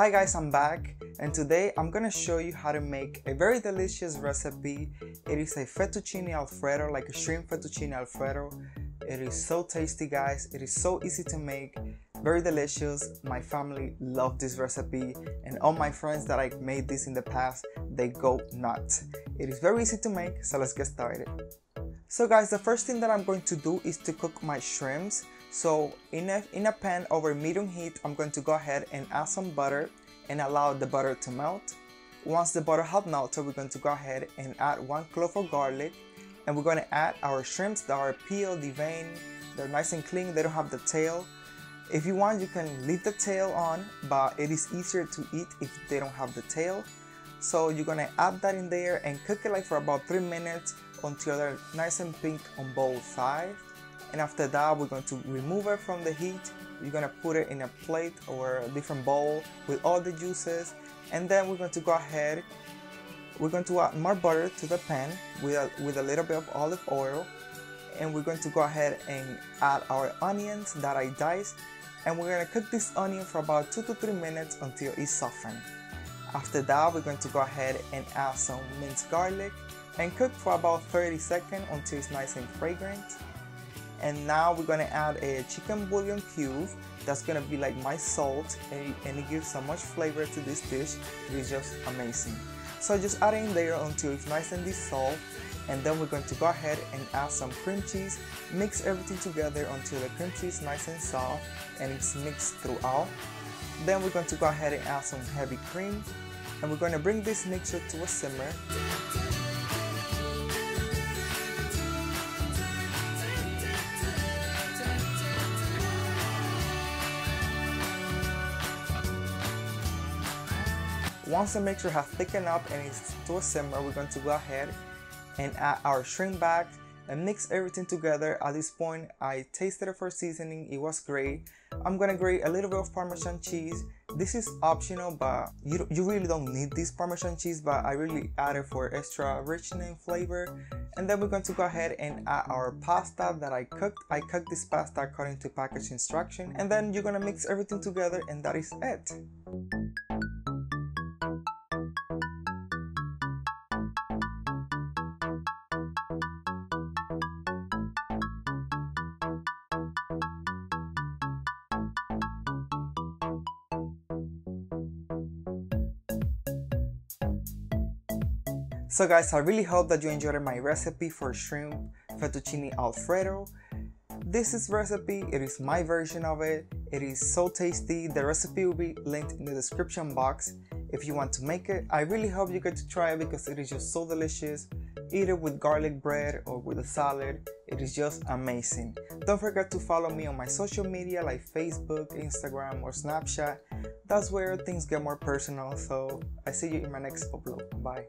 Hi guys, I'm back, and today I'm gonna show you how to make a very delicious recipe. It is a fettuccine alfredo, like a shrimp fettuccine alfredo. It is so tasty guys, it is so easy to make, very delicious. My family love this recipe, and all my friends that I made this in the past, they go nuts. It is very easy to make, so let's get started. So guys, the first thing that I'm going to do is to cook my shrimps. So in a pan over medium heat, I'm going to go ahead and add some butter and allow the butter to melt. Once the butter has melted, we're going to go ahead and add 1 clove of garlic, and we're going to add our shrimps that are peeled, deveined. They're nice and clean, they don't have the tail. If you want, you can leave the tail on, but it is easier to eat if they don't have the tail. So you're going to add that in there and cook it like for about 3 minutes until they're nice and pink on both sides. And after that, we're going to remove it from the heat. You're going to put it in a plate or a different bowl with all the juices, and then we're going to go ahead, we're going to add more butter to the pan with a little bit of olive oil, and we're going to go ahead and add our onions that I diced, and we're going to cook this onion for about 2 to 3 minutes until it's softened. After that, we're going to go ahead and add some minced garlic and cook for about 30 seconds until it's nice and fragrant. And now we're going to add a chicken bouillon cube. That's going to be like my salt, and it gives so much flavor to this dish. It is just amazing. So just add it in there until it's nice and dissolved, and then we're going to go ahead and add some cream cheese. Mix everything together until the cream cheese is nice and soft and it's mixed throughout. Then we're going to go ahead and add some heavy cream, and we're going to bring this mixture to a simmer. Once the mixture has thickened up and it's to a simmer, we're going to go ahead and add our shrimp back and mix everything together. At this point, I tasted it for seasoning, it was great. I'm gonna grate a little bit of Parmesan cheese. This is optional, but you really don't need this Parmesan cheese, but I really added for extra richness and flavor. And then we're going to go ahead and add our pasta that I cooked. I cooked this pasta according to package instruction, and then you're gonna mix everything together, and that is it. So guys, I really hope that you enjoyed my recipe for shrimp fettuccine alfredo. This is recipe, it is my version of it. It is so tasty. The recipe will be linked in the description box if you want to make it. I really hope you get to try it because it is just so delicious. Eat it with garlic bread or with a salad. It is just amazing. Don't forget to follow me on my social media like Facebook, Instagram, or Snapchat. That's where things get more personal. So I see you in my next upload. Bye.